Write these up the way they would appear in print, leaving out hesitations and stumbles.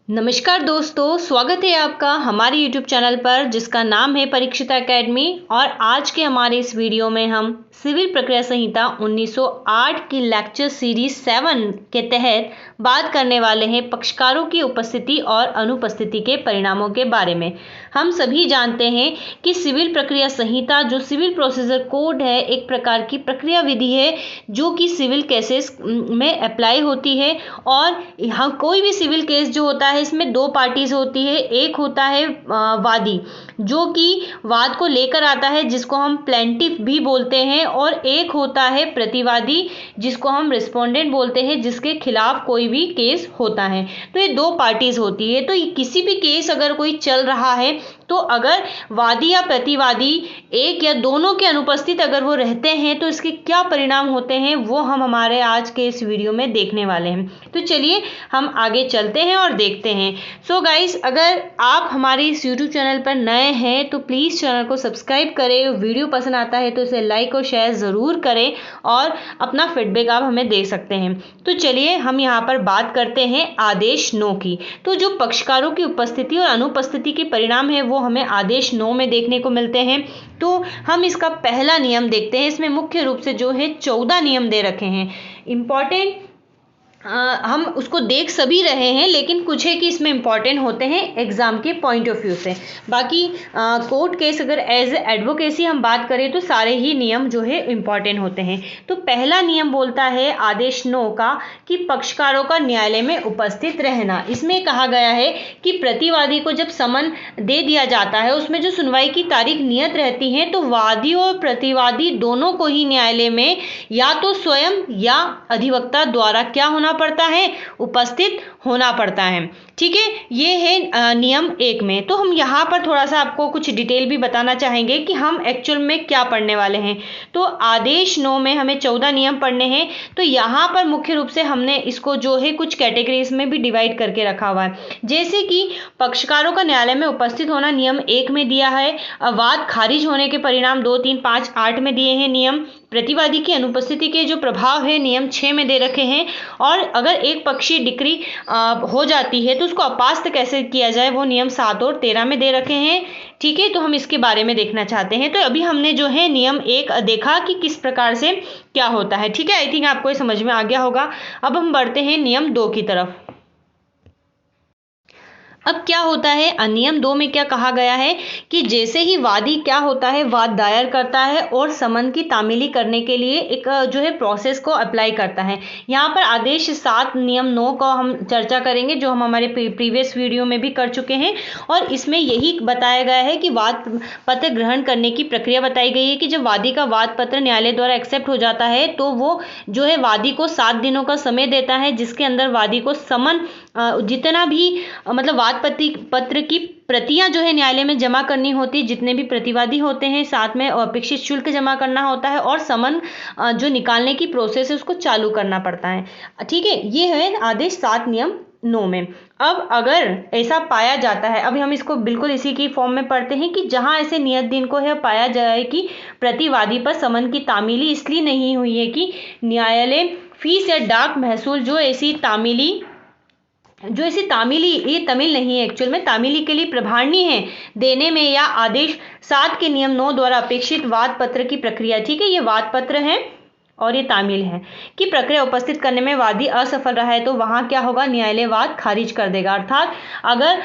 नमस्कार दोस्तों, स्वागत है आपका हमारे YouTube चैनल पर जिसका नाम है परीक्षिता एकेडमी। और आज के हमारे इस वीडियो में हम सिविल प्रक्रिया संहिता 1908 की लेक्चर सीरीज 7 के तहत बात करने वाले हैं पक्षकारों की उपस्थिति और अनुपस्थिति के परिणामों के बारे में। हम सभी जानते हैं कि सिविल प्रक्रिया संहिता जो सिविल प्रोसीजर कोड है, एक प्रकार की प्रक्रिया विधि है जो कि सिविल केसेस में अप्लाई होती है। और यहाँ कोई भी सिविल केस जो होता है इसमें दो पार्टीज होती है। एक होता है वादी जो कि वाद को लेकर आता है जिसको हम प्लेंटिफ भी बोलते हैं, और एक होता है प्रतिवादी जिसको हम रिस्पोंडेंट बोलते हैं, जिसके खिलाफ कोई भी केस होता है। तो ये दो पार्टीज होती है। तो किसी भी केस अगर कोई चल रहा है तो अगर वादी या प्रतिवादी एक या दोनों के अनुपस्थित अगर वो रहते हैं तो इसके क्या परिणाम होते हैं वो हम हमारे आज के इस वीडियो में देखने वाले हैं। तो चलिए हम आगे चलते हैं और देखते हैं। सो गाइस, अगर आप हमारे इस यूट्यूब चैनल पर नए हैं तो प्लीज़ चैनल को सब्सक्राइब करें। वीडियो पसंद आता है तो इसे लाइक और शेयर ज़रूर करें और अपना फीडबैक आप हमें दे सकते हैं। तो चलिए हम यहाँ पर बात करते हैं आदेश 9 की। तो जो पक्षकारों की उपस्थिति और अनुपस्थिति के परिणाम है वो हमें आदेश 9 में देखने को मिलते हैं। तो हम इसका पहला नियम देखते हैं। इसमें मुख्य रूप से जो है 14 नियम दे रखे हैं। इम्पॉर्टेंट हम उसको देख सभी रहे हैं, लेकिन कुछ है कि इसमें इंपॉर्टेंट होते हैं एग्जाम के पॉइंट ऑफ व्यू से। बाकी कोर्ट केस अगर एज एडवोकेसी हम बात करें तो सारे ही नियम जो है इंपॉर्टेंट होते हैं। तो पहला नियम बोलता है आदेश 9 का कि पक्षकारों का न्यायालय में उपस्थित रहना। इसमें कहा गया है कि प्रतिवादी को जब समन दे दिया जाता है, उसमें जो सुनवाई की तारीख नियत रहती है, तो वादी और प्रतिवादी दोनों को ही न्यायालय में या तो स्वयं या अधिवक्ता द्वारा क्या होना पड़ता है, उपस्थित होना पड़ता है। ठीक है, ये है नियम 1 में। तो हम यहाँ पर थोड़ा सा आपको कुछ डिटेल भी बताना चाहेंगे कि हम एक्चुअल में क्या पढ़ने वाले हैं। तो आदेश 9 में हमें 14 नियम पढ़ने हैं। तो यहाँ पर मुख्य रूप से हमने इसको जो है कुछ कैटेगरीज में भी डिवाइड करके रखा हुआ है। जैसे कि पक्षकारों का न्यायालय में उपस्थित होना नियम 1 में दिया है। वाद खारिज होने के परिणाम 2, 3, 5, 8 में दिए हैं नियम। प्रतिवादी की अनुपस्थिति के जो प्रभाव है नियम 6 में दे रखे हैं। और अगर एक पक्षीय डिक्री हो जाती है तो उसको अपास्त कैसे किया जाए वो नियम 7 और 13 में दे रखे हैं। ठीक है, तो हम इसके बारे में देखना चाहते हैं। तो अभी हमने जो है नियम 1 देखा कि किस प्रकार से क्या होता है। ठीक है, आई थिंक आपको ये समझ में आ गया होगा। अब हम बढ़ते हैं नियम 2 की तरफ। अब क्या होता है, नियम 2 में क्या कहा गया है कि जैसे ही वादी क्या होता है, वाद दायर करता है और समन की तामीली करने के लिए एक जो है प्रोसेस को अप्लाई करता है। यहाँ पर आदेश 7 नियम 9 को हम चर्चा करेंगे जो हम हमारे प्रीवियस वीडियो में भी कर चुके हैं। और इसमें यही बताया गया है कि वाद पत्र ग्रहण करने की प्रक्रिया बताई गई है कि जब वादी का वाद पत्र न्यायालय द्वारा एक्सेप्ट हो जाता है तो वो जो है वादी को 7 दिनों का समय देता है, जिसके अंदर वादी को समन जितना भी मतलब वाद पत्र की प्रतियां जो है न्यायालय में जमा करनी होती है, जितने भी प्रतिवादी होते हैं, साथ में अपेक्षित शुल्क जमा करना होता है और समन जो निकालने की प्रोसेस है उसको चालू करना पड़ता है। ठीक है, ये है आदेश 7 नियम 9 में। अब अगर ऐसा पाया जाता है, अभी हम इसको बिल्कुल इसी की फॉर्म में पढ़ते हैं कि जहां ऐसे नियत दिन को है पाया जाए कि प्रतिवादी पर समन की तामीली इसलिए नहीं हुई है कि न्यायालय फीस या डाक महसूल जो ऐसी तामीली ये तमिल नहीं है एक्चुअल में, तामीली के लिए प्रभावनी है देने में, या आदेश 7 के नियम 9 द्वारा अपेक्षित वाद पत्र की प्रक्रिया। ठीक है, ये वाद पत्र है और ये तामील है कि प्रक्रिया उपस्थित करने में वादी असफल रहा है तो वहां क्या होगा, न्यायालय वाद खारिज कर देगा। अर्थात अगर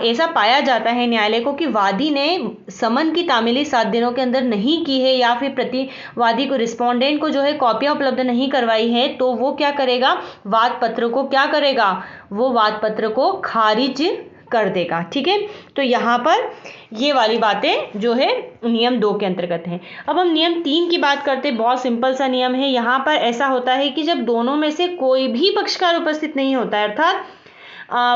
ऐसा पाया जाता है न्यायालय को कि वादी ने समन की तामीली 7 दिनों के अंदर नहीं की है या फिर प्रतिवादी को रिस्पोंडेंट को जो है कॉपियां उपलब्ध नहीं करवाई है, तो वो क्या करेगा, वाद पत्र को क्या करेगा, वो वाद पत्र को खारिज कर देगा। ठीक है, तो यहाँ पर ये वाली बातें जो है नियम 2 के अंतर्गत है। अब हम नियम 3 की बात करते हैं। बहुत सिंपल सा नियम है। यहाँ पर ऐसा होता है कि जब दोनों में से कोई भी पक्षकार उपस्थित नहीं होता है, अर्थात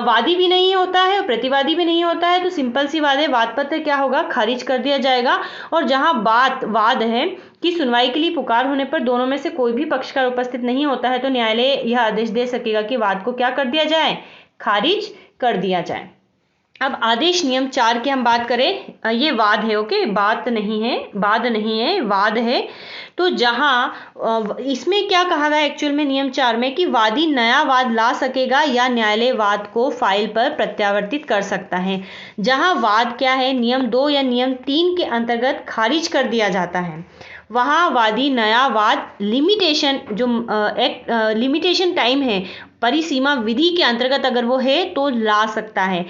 वादी भी नहीं होता है और प्रतिवादी भी नहीं होता है, तो सिंपल सी बात है, वाद पत्र क्या होगा, खारिज कर दिया जाएगा। और जहां वाद है कि सुनवाई के लिए पुकार होने पर दोनों में से कोई भी पक्षकार उपस्थित नहीं होता है तो न्यायालय यह आदेश दे सकेगा कि वाद को क्या कर दिया जाए, खारिज कर दिया जाए। अब आदेश नियम 4 की हम बात करें, ये वाद है, ओके, बात नहीं है, वाद नहीं है, वाद है। तो जहां इसमें क्या कहा गया एक्चुअल में नियम 4 में कि वादी नया वाद ला सकेगा या न्यायालय वाद को फाइल पर प्रत्यावर्तित कर सकता है। जहां वाद क्या है, नियम 2 या नियम 3 के अंतर्गत खारिज कर दिया जाता है, वहां वादी नया वाद लिमिटेशन जो लिमिटेशन टाइम है, परिसीमा विधि के अंतर्गत अगर वो है तो ला सकता है,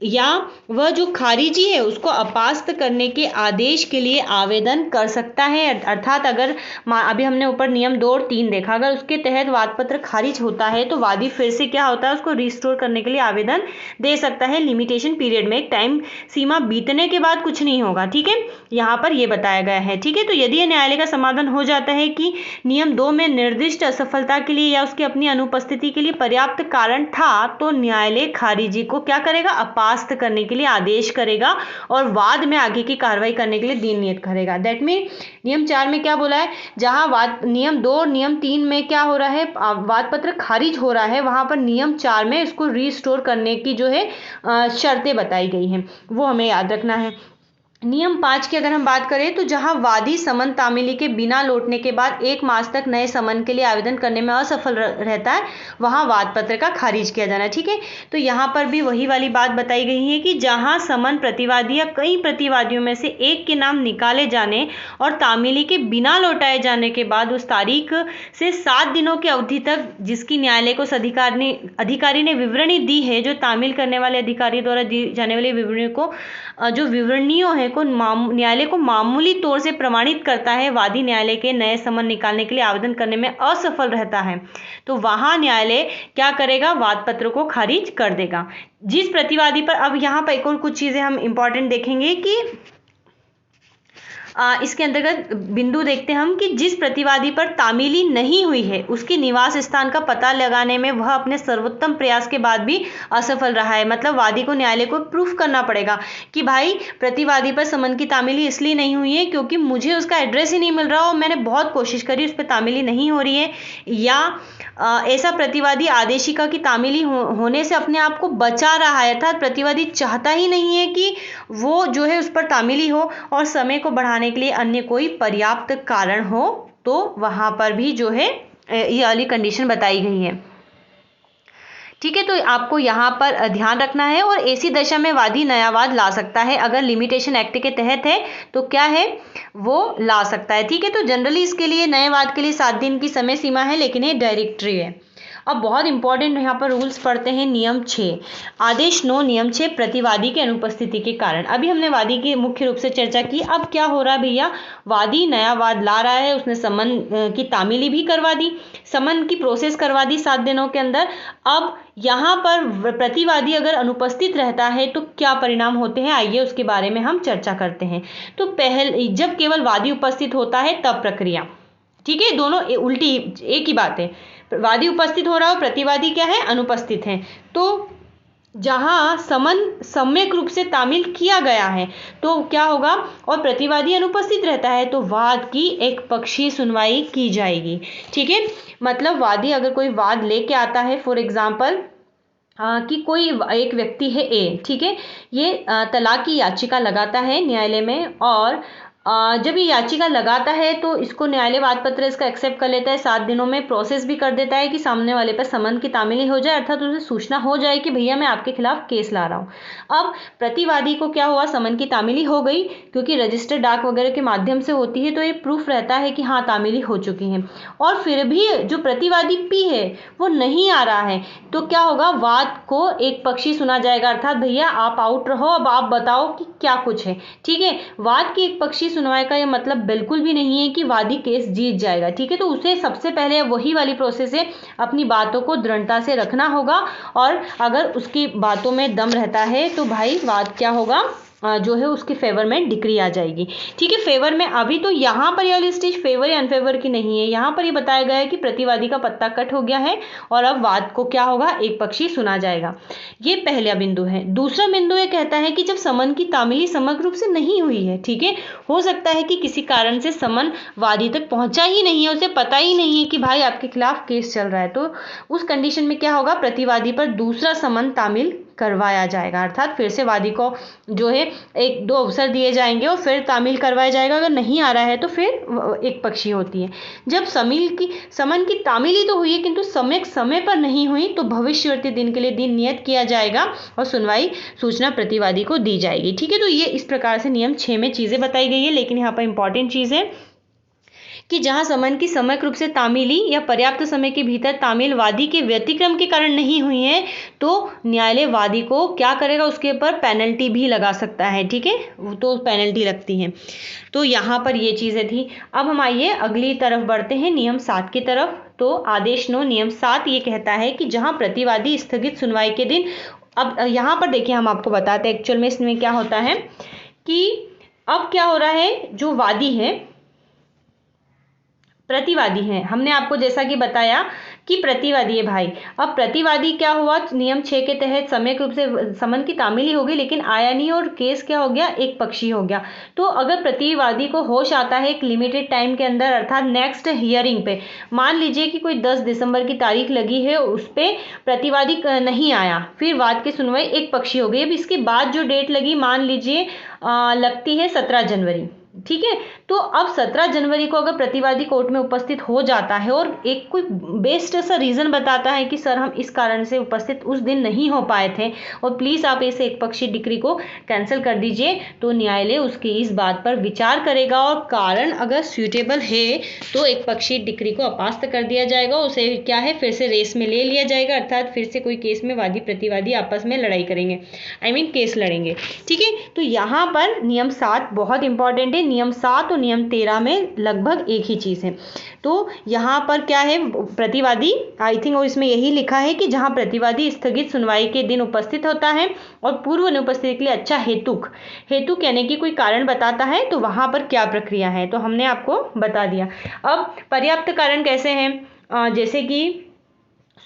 या वह जो खारिजी है उसको अपास्त करने के आदेश के लिए आवेदन कर सकता है। अर्थात अगर अभी हमने ऊपर नियम 2 और 3 देखा, अगर उसके तहत वाद पत्र खारिज होता है तो वादी फिर से क्या होता है, उसको रिस्टोर करने के लिए आवेदन दे सकता है लिमिटेशन पीरियड में। एक टाइम सीमा बीतने के बाद कुछ नहीं होगा, ठीक है, यहाँ पर यह बताया गया है, ठीक है। तो यदि न्यायालय का समाधान हो जाता है कि नियम 2 में निर्दिष्ट असफलता के लिए या उसकी अपनी अनुपस्थिति के लिए पर्याप्त कारण था, तो न्यायालय खारिजी को क्या करेगा, अपास्त करने के लिए आदेश करेगा और वाद में आगे की कार्रवाई करने के लिए दिन नियत करेगा। दैट मीन नियम 4 में क्या बोला है, जहां वाद नियम 2 और नियम 3 में क्या हो रहा है, वाद पत्र खारिज हो रहा है, वहां पर नियम 4 में इसको रिस्टोर करने की जो है शर्तें बताई गई हैं, वो हमें याद रखना है। नियम 5 की अगर हम बात करें तो जहां वादी समन तामीली के बिना लौटने के बाद 1 मास तक नए समन के लिए आवेदन करने में असफल रहता है, वहां वाद पत्र का खारिज किया जाना है, ठीक है। तो यहां पर भी वही वाली बात बताई गई है कि जहां समन प्रतिवादी या कई प्रतिवादियों में से एक के नाम निकाले जाने और तामीली के बिना लौटाए जाने के बाद उस तारीख से 7 दिनों की अवधि तक जिसकी न्यायालय को अधिकारी ने विवरणी दी है, जो तामील करने वाले अधिकारी द्वारा दी जाने वाली विवरणी को जो विवरणियों है को न्यायालय को मामूली तौर से प्रमाणित करता है, वादी न्यायालय के नए समन निकालने के लिए आवेदन करने में असफल रहता है, तो वहां न्यायालय क्या करेगा, वाद पत्र को खारिज कर देगा। जिस प्रतिवादी पर, अब यहां पर एक और कुछ चीजें हम इंपॉर्टेंट देखेंगे कि इसके अंतर्गत बिंदु देखते हैं हम कि जिस प्रतिवादी पर तामीली नहीं हुई है उसके निवास स्थान का पता लगाने में वह अपने सर्वोत्तम प्रयास के बाद भी असफल रहा है। मतलब वादी को न्यायालय को प्रूफ करना पड़ेगा कि भाई प्रतिवादी पर समन की तामीली इसलिए नहीं हुई है क्योंकि मुझे उसका एड्रेस ही नहीं मिल रहा और मैंने बहुत कोशिश करी, उस पर तामीली नहीं हो रही है, या ऐसा प्रतिवादी आदेशिका की तामीली होने से अपने आप को बचा रहा है, अर्थात प्रतिवादी चाहता ही नहीं है कि वो जो है उस पर तामीली हो और समय को बढ़ाने के लिए अन्य कोई पर्याप्त कारण हो, तो वहां पर भी जो है ये वाली कंडीशन बताई गई है, ठीक है। तो आपको यहाँ पर ध्यान रखना है। और ऐसी दशा में वादी नया वाद ला सकता है अगर लिमिटेशन एक्ट के तहत है तो क्या है, वो ला सकता है, ठीक है। तो जनरली इसके लिए नए वाद के लिए 7 दिन की समय सीमा है, लेकिन ये डायरेक्टरी है। अब बहुत इंपॉर्टेंट यहाँ पर रूल्स पढ़ते हैं। नियम 6 आदेश 9 नियम 6 प्रतिवादी की अनुपस्थिति के कारण। अभी हमने वादी की मुख्य रूप से चर्चा की। अब क्या हो रहा है भैया, वादी नया वाद ला रहा है, उसने समन की तामीली भी करवा दी, समन की प्रोसेस करवा दी 7 दिनों के अंदर। अब यहाँ पर प्रतिवादी अगर अनुपस्थित रहता है तो क्या परिणाम होते हैं, आइए उसके बारे में हम चर्चा करते हैं। तो पहले जब केवल वादी उपस्थित होता है तब प्रक्रिया, ठीक है, दोनों उल्टी एक ही बात है। वादी उपस्थित हो रहा हो, प्रतिवादी क्या है, अनुपस्थित है। तो जहां समन सम्यक रूप से तामील किया गया है तो क्या होगा, और प्रतिवादी अनुपस्थित रहता है तो वाद की एक पक्षीय सुनवाई की जाएगी, ठीक है। मतलब वादी अगर कोई वाद लेके आता है, फॉर एग्जाम्पल कि कोई एक व्यक्ति है ए, ठीक है, ये तलाक की याचिका लगाता है न्यायालय में, और जब ये याचिका लगाता है तो इसको न्यायालय वाद पत्र इसका एक्सेप्ट कर लेता है, 7 दिनों में प्रोसेस भी कर देता है कि सामने वाले पर समन की तामीली हो जाए, अर्थात उसे सूचना हो जाए कि भैया मैं आपके खिलाफ केस ला रहा हूँ। अब प्रतिवादी को क्या हुआ, समन की तामीली हो गई, क्योंकि रजिस्टर्ड डाक वगैरह के माध्यम से होती है तो ये प्रूफ रहता है कि हाँ तामीली हो चुकी है, और फिर भी जो प्रतिवादी पी है वो नहीं आ रहा है, तो क्या होगा, वाद को एक पक्षी सुना जाएगा, अर्थात भैया आप आउट रहो, अब आप बताओ कि क्या कुछ है, ठीक है। वाद की एक पक्षी सुनवाई का यह मतलब बिल्कुल भी नहीं है कि वादी केस जीत जाएगा, ठीक है। तो उसे सबसे पहले वही वाली प्रोसेस है, अपनी बातों को दृढ़ता से रखना होगा, और अगर उसकी बातों में दम रहता है तो भाई वाद क्या होगा, जो है उसके फेवर में डिक्री आ जाएगी, ठीक है। फेवर में अभी तो यहाँ पर यह स्टेज फेवर या अनफेवर की नहीं है, यहाँ पर ये बताया गया है कि प्रतिवादी का पत्ता कट हो गया है और अब वाद को क्या होगा, एक पक्षी सुना जाएगा। ये पहला बिंदु है। दूसरा बिंदु ये कहता है कि जब समन की तामीली समग्र रूप से नहीं हुई है, ठीक है, हो सकता है कि किसी कारण से समन वादी तक पहुंचा ही नहीं है, उसे पता ही नहीं है कि भाई आपके खिलाफ केस चल रहा है, तो उस कंडीशन में क्या होगा, प्रतिवादी पर दूसरा समन तामील करवाया जाएगा। अर्थात फिर से वादी को जो है 1-2 अवसर दिए जाएंगे और फिर तामील करवाया जाएगा। अगर नहीं आ रहा है तो फिर एक पक्षी होती है। जब समन की तामील ही तो हुई है किंतु समय पर नहीं हुई तो भविष्यवर्ती दिन के लिए दिन नियत किया जाएगा और सुनवाई सूचना प्रतिवादी को दी जाएगी। ठीक है, तो ये इस प्रकार से नियम 6 में चीजें बताई गई है। लेकिन यहाँ पर इंपॉर्टेंट चीज है कि जहां समन की समग्र रूप से तामीली या पर्याप्त समय के भीतर तामील वादी के व्यतिक्रम के कारण नहीं हुई है तो न्यायालय वादी को क्या करेगा, उसके ऊपर पेनल्टी भी लगा सकता है। ठीक है, तो पेनल्टी लगती है। तो यहाँ पर ये चीजें थी। अब हम आइए अगली तरफ बढ़ते हैं, नियम 7 की तरफ। तो आदेश 9 नियम 7 ये कहता है कि जहां प्रतिवादी स्थगित सुनवाई के दिन, अब यहाँ पर देखिए हम आपको बताते हैं एक्चुअल में इसमें क्या होता है कि अब क्या हो रहा है, जो वादी है प्रतिवादी है, हमने आपको जैसा कि बताया कि प्रतिवादी है भाई। अब प्रतिवादी क्या हुआ, नियम 6 के तहत समय रूप से समन की तामीली हो गई लेकिन आया नहीं और केस क्या हो गया, एक पक्षी हो गया। तो अगर प्रतिवादी को होश आता है एक लिमिटेड टाइम के अंदर, अर्थात नेक्स्ट हियरिंग पे, मान लीजिए कि कोई 10 दिसंबर की तारीख लगी है, उस पर प्रतिवादी नहीं आया, फिर वाद की सुनवाई एक पक्षी हो गई। अब इसके बाद जो डेट लगी, मान लीजिए लगती है 17 जनवरी। ठीक है, तो अब 17 जनवरी को अगर प्रतिवादी कोर्ट में उपस्थित हो जाता है और एक कोई बेस्ट सा रीजन बताता है कि सर हम इस कारण से उपस्थित उस दिन नहीं हो पाए थे और प्लीज आप इसे एक पक्षी डिक्री को कैंसिल कर दीजिए, तो न्यायालय उसकी इस बात पर विचार करेगा और कारण अगर सुइटेबल है तो एक पक्षी डिक्री को अपास्त कर दिया जाएगा। उसे क्या है, फिर से रेस में ले लिया जाएगा, अर्थात फिर से कोई केस में वादी प्रतिवादी आपस में लड़ाई करेंगे, केस लड़ेंगे। ठीक है, तो यहाँ पर नियम 7 बहुत इंपॉर्टेंट है। नियम 7 और नियम 13 में लगभग एक ही चीज है। तो यहाँ पर क्या है, प्रतिवादी आई थिंक और इसमें यही लिखा है कि जहां प्रतिवादी स्थगित सुनवाई के दिन उपस्थित होता है और पूर्व अनुपस्थिति के लिए अच्छा हेतुक यानी कि कोई कारण बताता है तो वहां पर क्या प्रक्रिया है, तो हमने आपको बता दिया। अब पर्याप्त कारण कैसे हैं, जैसे कि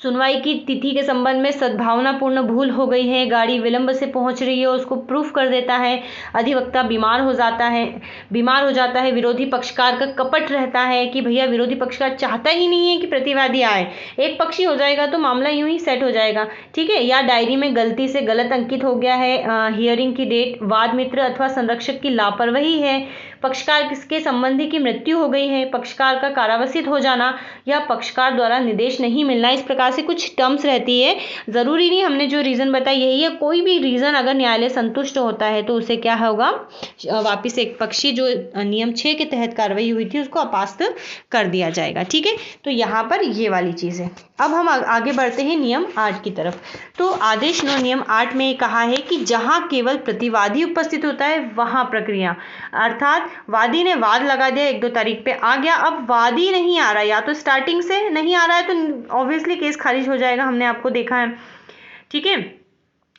सुनवाई की तिथि के संबंध में सद्भावनापूर्ण भूल हो गई है, गाड़ी विलंब से पहुंच रही है, उसको प्रूफ कर देता है, अधिवक्ता बीमार हो जाता है, विरोधी पक्षकार का कपट रहता है कि भैया विरोधी पक्षकार चाहता ही नहीं है कि प्रतिवादी आए, एक पक्षी हो जाएगा तो मामला यूं ही सेट हो जाएगा। ठीक है, या डायरी में गलती से गलत अंकित हो गया है हियरिंग की डेट, वाद मित्र अथवा संरक्षक की लापरवाही है, पक्षकार किसके संबंधी की मृत्यु हो गई है, पक्षकार का कारावासित हो जाना या पक्षकार द्वारा निर्देश नहीं मिलना, इस प्रकार से कुछ टर्म्स रहती है। जरूरी नहीं हमने जो रीजन बताया यही है, कोई भी रीजन अगर न्यायालय संतुष्ट होता है तो उसे क्या होगा, वापिस एक पक्षी जो नियम 6 के तहत कार्रवाई हुई थी उसको अपास्त कर दिया जाएगा। ठीक है, तो यहाँ पर ये वाली चीज है। अब हम आगे बढ़ते हैं नियम 8 की तरफ। तो आदेश 9 नियम 8 में कहा है कि जहां केवल प्रतिवादी उपस्थित होता है वहां प्रक्रिया, अर्थात वादी ने वाद लगा दिया, 1-2 तारीख पे आ गया, अब वादी नहीं आ रहा, या तो स्टार्टिंग से नहीं आ रहा है तो ऑब्वियसली केस खारिज हो जाएगा, हमने आपको देखा है। ठीक है,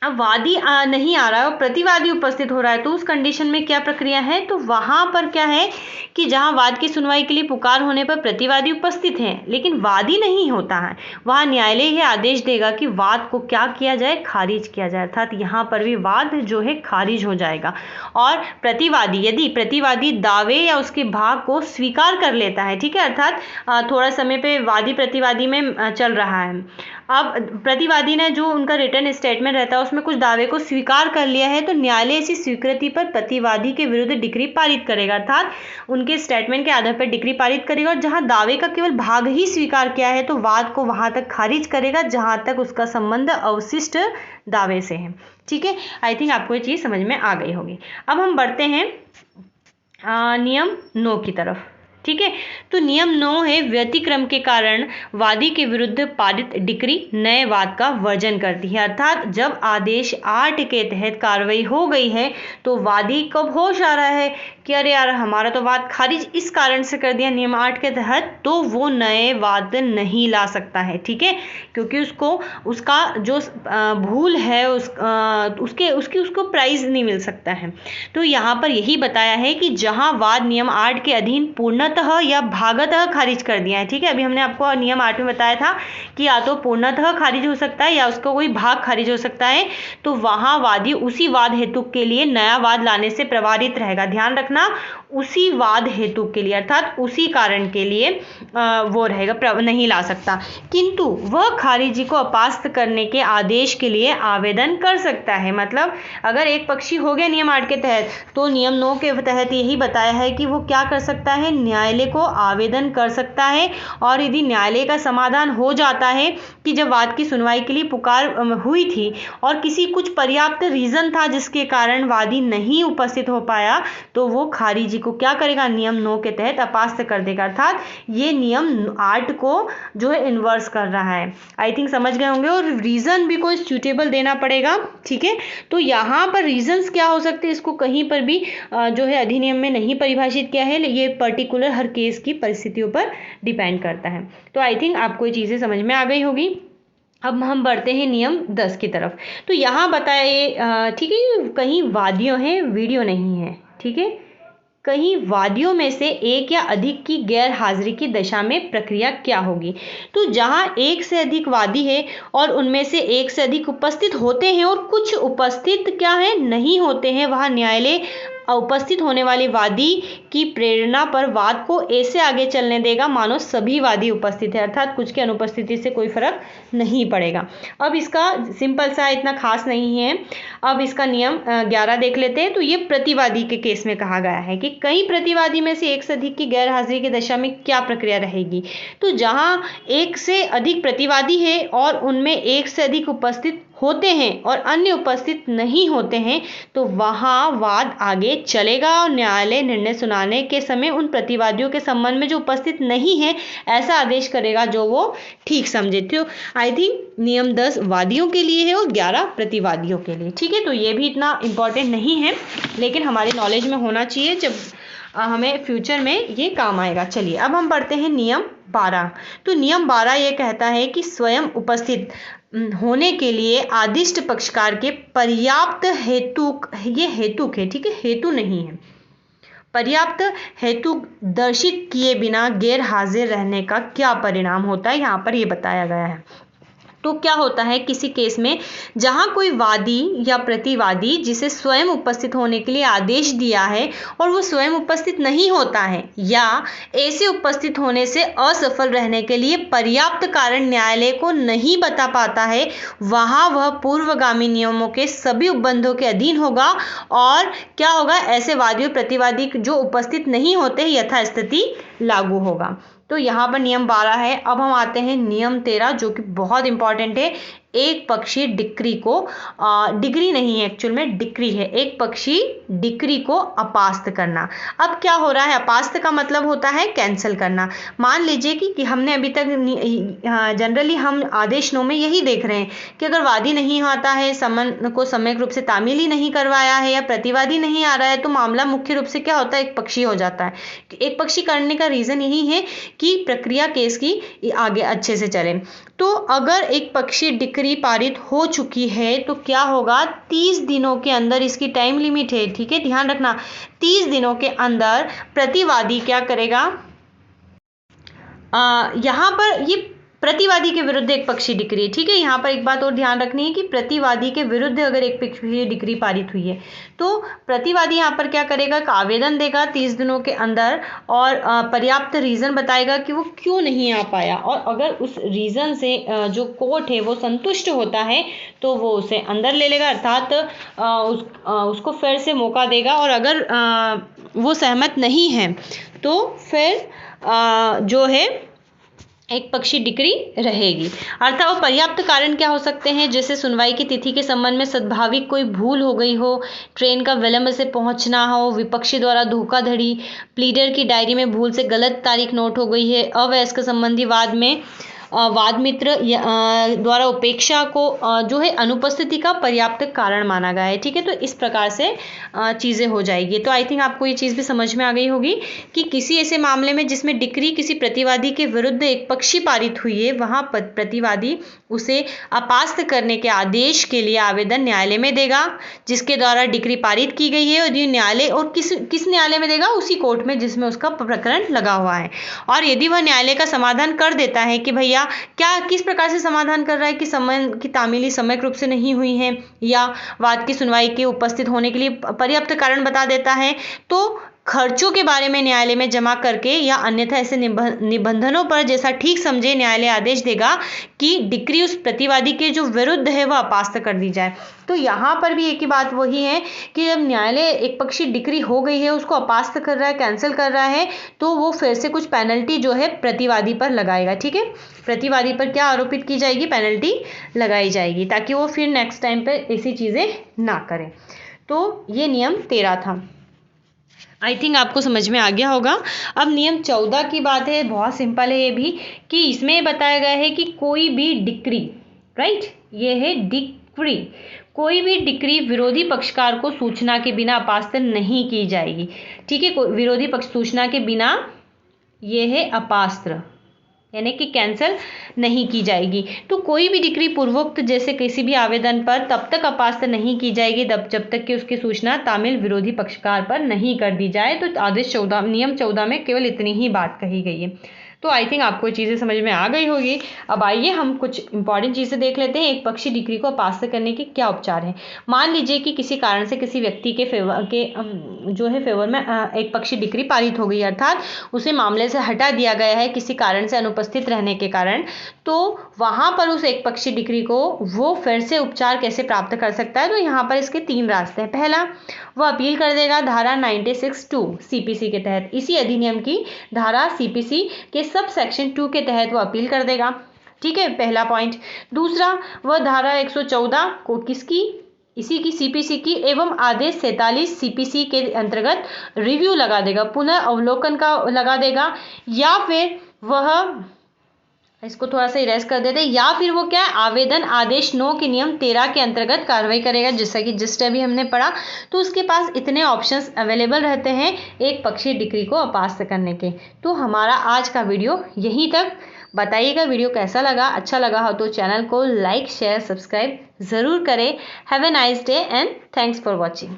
अब वादी नहीं आ रहा है और प्रतिवादी उपस्थित हो रहा है तो उस कंडीशन में क्या प्रक्रिया है, तो वहां पर क्या है कि जहां वाद की सुनवाई के लिए पुकार होने पर प्रतिवादी उपस्थित है लेकिन वादी नहीं होता है, वहां न्यायालय यह आदेश देगा कि वाद को क्या किया जाए, खारिज किया जाए, अर्थात यहां पर भी वाद जो है खारिज हो जाएगा। और यदि प्रतिवादी दावे या उसके भाग को स्वीकार कर लेता है, ठीक है, अर्थात थोड़ा समय पे वादी प्रतिवादी में चल रहा है, अब प्रतिवादी ने जो उनका रिटर्न स्टेटमेंट रहता है उसमें कुछ दावे को स्वीकार कर लिया है तो न्यायालय इसी स्वीकृति पर प्रतिवादी के विरुद्ध डिक्री पारित करेगा, अर्थात उनके स्टेटमेंट के आधार पर डिक्री पारित करेगा और जहां दावे का केवल भाग ही स्वीकार किया है तो वाद को वहां तक खारिज करेगा जहां तक उसका संबंध अवशिष्ट दावे से है। ठीक है, आई थिंक आपको ये चीज समझ में आ गई होगी। अब हम बढ़ते हैं नियम 9 की तरफ। ठीक है, तो नियम 9 है व्यतिक्रम के कारण वादी के विरुद्ध पारित डिक्री नए वाद का वर्जन करती है, अर्थात जब आदेश 8 के तहत कार्रवाई हो गई है तो वादी कब होश आ रहा है कि अरे यार हमारा तो वाद खारिज इस कारण से कर दिया नियम 8 के तहत, तो वो नए वाद नहीं ला सकता है। ठीक है, क्योंकि उसका जो भूल है उसको प्राइज नहीं मिल सकता है। तो यहाँ पर यही बताया है कि जहां वाद नियम 8 के अधीन पूर्णतः पूर्णतः या भागतः खारिज कर दिया है। ठीक है, अभी हमने आपको नियम 8 में बताया था कि या तो पूर्णतः खारिज हो सकता है या उसका कोई भाग खारिज हो सकता है, तो वहाँ वादी उसी वाद हेतु के लिए नया वाद लाने से प्रभावित रहेगा। ध्यान रखना, उसी वाद हेतु के लिए अर्थात उसी कारण के लिए वो रहेगा, नहीं ला सकता, किंतु वह खारिजी को अपास्त करने के आदेश के लिए आवेदन कर सकता है। मतलब अगर एक पक्षी हो गया नियम 8 के तहत, तो नियम 9 के तहत यही बताया है कि वो क्या कर सकता है, न्यायालय को आवेदन कर सकता है। और यदि न्यायालय का समाधान हो जाता है कि जब वाद की सुनवाई के लिए पुकार हुई थी और किसी कुछ पर्याप्त रीजन था जिसके कारण वादी नहीं उपस्थित हो पाया, तो वो खारिजी को क्या करेगा, नियम 9 के तहत अपास्त कर देगा। अर्थात ये नियम 8 को जो है इन्वर्स कर रहा है। आई थिंक समझ गए होंगे। और रीजन भी कोई सूटेबल देना पड़ेगा। ठीक है, तो यहाँ पर रीजंस क्या हो सकते हैं, इसको कहीं पर भी जो है अधिनियम में नहीं परिभाषित किया है। ये पर्टिकुलर हर केस की परिस्थितियों पर डिपेंड करता है। तो आई थिंक आपको ये चीज़ें समझ में आ गई होगी। अब हम बढ़ते हैं नियम 10 की तरफ। तो यहाँ बताए, ठीक है, कहीं वादियों हैं, वीडियो नहीं है। ठीक है, कहीं वादियों में से एक या अधिक की गैर हाजिरी की दशा में प्रक्रिया क्या होगी। तो जहां एक से अधिक वादी है और उनमें से एक से अधिक उपस्थित होते हैं और कुछ उपस्थित क्या है, नहीं होते हैं, वहां न्यायालय उपस्थित होने वाले वादी की प्रेरणा पर वाद को ऐसे आगे चलने देगा मानो सभी वादी उपस्थित है, अर्थात कुछ की अनुपस्थिति से कोई फर्क नहीं पड़ेगा। अब इसका सिंपल सा, इतना खास नहीं है। अब इसका नियम 11 देख लेते हैं। तो ये प्रतिवादी के केस में कहा गया है कि कई प्रतिवादी में से एक से अधिक की गैर हाजिरी की दशा में क्या प्रक्रिया रहेगी। तो जहां एक से अधिक प्रतिवादी है और उनमें एक से अधिक उपस्थित होते हैं और अन्य उपस्थित नहीं होते हैं, तो वहां वाद आगे चलेगा और न्यायालय निर्णय सुनाने के समय उन प्रतिवादियों के संबंध में जो उपस्थित नहीं है ऐसा आदेश करेगा जो वो ठीक समझे। तो आई थिंक नियम 10 वादियों के लिए है और 11 प्रतिवादियों के लिए। ठीक है, तो ये भी इतना इम्पोर्टेंट नहीं है, लेकिन हमारे नॉलेज में होना चाहिए, जब हमें फ्यूचर में ये काम आएगा। चलिए अब हम पढ़ते हैं नियम 12। तो नियम 12 ये कहता है कि स्वयं उपस्थित होने के लिए आदिष्ट पक्षकार के पर्याप्त हेतु, ये हेतुक है, ठीक है, हेतु नहीं है, पर्याप्त हेतु दर्शित किए बिना गैर हाजिर रहने का क्या परिणाम होता है, यहाँ पर ये बताया गया है। तो क्या होता है, किसी केस में जहां कोई वादी या प्रतिवादी जिसे स्वयं उपस्थित होने के लिए आदेश दिया है और वो स्वयं उपस्थित नहीं होता है या ऐसे उपस्थित होने से असफल रहने के लिए पर्याप्त कारण न्यायालय को नहीं बता पाता है, वहां वह पूर्वगामी नियमों के सभी उपबंधों के अधीन होगा। और क्या होगा, ऐसे वादी और प्रतिवादी जो उपस्थित नहीं होते यथास्थिति लागू होगा। तो यहाँ पर नियम 12 है। अब हम आते हैं नियम 13, जो कि बहुत इंपॉर्टेंट है। एक पक्षी डिक्री को, डिग्री नहीं है एक्चुअल में, डिक्री है, एक पक्षी डिक्री को अपास्त करना। अब क्या हो रहा है, अपास्त का मतलब होता है कैंसिल करना। मान लीजिए कि हमने अभी तक जनरली हम आदेश 9 में यही देख रहे हैं कि अगर वादी नहीं आता है, समन को सम्यक रूप से तामील ही नहीं करवाया है या प्रतिवादी नहीं आ रहा है, तो मामला मुख्य रूप से क्या होता है, एक पक्षी हो जाता है। एक पक्षी करने का रीजन यही है कि प्रक्रिया केस की आगे अच्छे से चले। तो अगर एक पक्षी डिक्री पारित हो चुकी है तो क्या होगा, 30 दिनों के अंदर, इसकी टाइम लिमिट है, ठीक है, ध्यान रखना, 30 दिनों के अंदर प्रतिवादी क्या करेगा, यहाँ पर ये प्रतिवादी के विरुद्ध एक पक्षी डिक्री है, ठीक है। यहाँ पर एक बात और ध्यान रखनी है कि प्रतिवादी के विरुद्ध अगर एक पक्षी डिक्री पारित हुई है तो प्रतिवादी यहाँ पर क्या करेगा, आवेदन देगा 30 दिनों के अंदर और पर्याप्त रीज़न बताएगा कि वो क्यों नहीं आ पाया, और अगर उस रीज़न से जो कोर्ट है वो संतुष्ट होता है तो वो उसे अंदर ले लेगा, अर्थात उसको फिर से मौका देगा। और अगर वो सहमत नहीं है तो फिर जो है एक पक्षी डिक्री रहेगी। अर्थात वो पर्याप्त कारण क्या हो सकते हैं, जैसे सुनवाई की तिथि के संबंध में सद्भाविक कोई भूल हो गई हो, ट्रेन का विलंब से पहुंचना हो, विपक्षी द्वारा धोखाधड़ी, प्लीडर की डायरी में भूल से गलत तारीख नोट हो गई है, अवयस्क संबंधी वाद में वाद मित्र द्वारा उपेक्षा को जो है अनुपस्थिति का पर्याप्त कारण माना गया है। ठीक है, तो इस प्रकार से चीज़ें हो जाएगी। तो आई थिंक आपको ये चीज़ भी समझ में आ गई होगी कि किसी ऐसे मामले में जिसमें डिक्री किसी प्रतिवादी के विरुद्ध एकपक्षी पारित हुई है, वहाँ प्रतिवादी उसे अपास्त करने के आदेश के लिए आवेदन न्यायालय में देगा जिसके द्वारा डिक्री पारित की गई है, और ये न्यायालय और किस न्यायालय में देगा, उसी कोर्ट में जिसमें उसका प्रकरण लगा हुआ है। और यदि वह न्यायालय का समाधान कर देता है कि भैया क्या किस प्रकार से समाधान कर रहा है कि समय की तामीली समय रूप से नहीं हुई है या वाद की सुनवाई के उपस्थित होने के लिए पर्याप्त कारण बता देता है, तो खर्चों के बारे में न्यायालय में जमा करके या अन्यथा ऐसे निबंधनों पर जैसा ठीक समझे न्यायालय आदेश देगा कि डिक्री उस प्रतिवादी के जो विरुद्ध है वह अपास्त कर दी जाए। तो यहाँ पर भी एक ही बात वही है कि जब न्यायालय एक पक्षी डिक्री हो गई है, उसको अपास्त कर रहा है, कैंसिल कर रहा है, तो वो फिर से कुछ पेनल्टी जो है प्रतिवादी पर लगाएगा। ठीक है, प्रतिवादी पर क्या आरोपित की जाएगी, पेनल्टी लगाई जाएगी, ताकि वो फिर नेक्स्ट टाइम पर ऐसी चीज़ें ना करें। तो ये नियम 13 था। आई थिंक आपको समझ में आ गया होगा। अब नियम 14 की बात है, बहुत सिंपल है ये भी, कि इसमें बताया गया है कि कोई भी डिक्री, राइट, ये है डिक्री, कोई भी डिक्री विरोधी पक्षकार को सूचना के बिना अपास्त नहीं की जाएगी। ठीक है, विरोधी पक्ष सूचना के बिना ये है अपात्र, यानी कि कैंसिल नहीं की जाएगी। तो कोई भी डिक्री पूर्वोक्त जैसे किसी भी आवेदन पर तब तक अपास्त नहीं की जाएगी जब तक कि उसकी सूचना तामील विरोधी पक्षकार पर नहीं कर दी जाए। तो आदेश 14 नियम 14 में केवल इतनी ही बात कही गई है। तो आई थिंक आपको ये चीज़ें समझ में आ गई होगी। अब आइए हम कुछ इंपॉर्टेंट चीज़ें देख लेते हैं। एक पक्षी डिक्री को अपास्त करने के क्या उपचार हैं। मान लीजिए कि किसी कारण से किसी व्यक्ति के फेवर में एक पक्षी डिक्री पारित हो गई, अर्थात उसे मामले से हटा दिया गया है किसी कारण से अनुपस्थित रहने के कारण। तो वहाँ पर उस एक पक्षी डिक्री को वो फिर से उपचार कैसे प्राप्त कर सकता है। तो यहाँ पर इसके 3 रास्ते हैं। पहला, वह अपील कर देगा धारा 96(2) सीपीसी के तहत, इसी अधिनियम की धारा सीपीसी के सब सेक्शन 2 के तहत वह अपील कर देगा। ठीक है, पहला पॉइंट। दूसरा, वह धारा 114 को किसकी, इसी की सीपीसी की एवं आदेश 47 सीपीसी के अंतर्गत रिव्यू लगा देगा, पुनः अवलोकन का लगा देगा, या फिर वह इसको थोड़ा सा इरेज कर देते, या फिर वो क्या, आवेदन आदेश 9 के नियम 13 के अंतर्गत कार्रवाई करेगा, जैसा कि जिस्ट अभी हमने पढ़ा। तो उसके पास इतने ऑप्शंस अवेलेबल रहते हैं एक पक्षी डिक्री को अपास्त करने के। तो हमारा आज का वीडियो यहीं तक। बताइएगा वीडियो कैसा लगा, अच्छा लगा हो तो चैनल को लाइक शेयर सब्सक्राइब ज़रूर करें। Have a nice day and thanks for watching.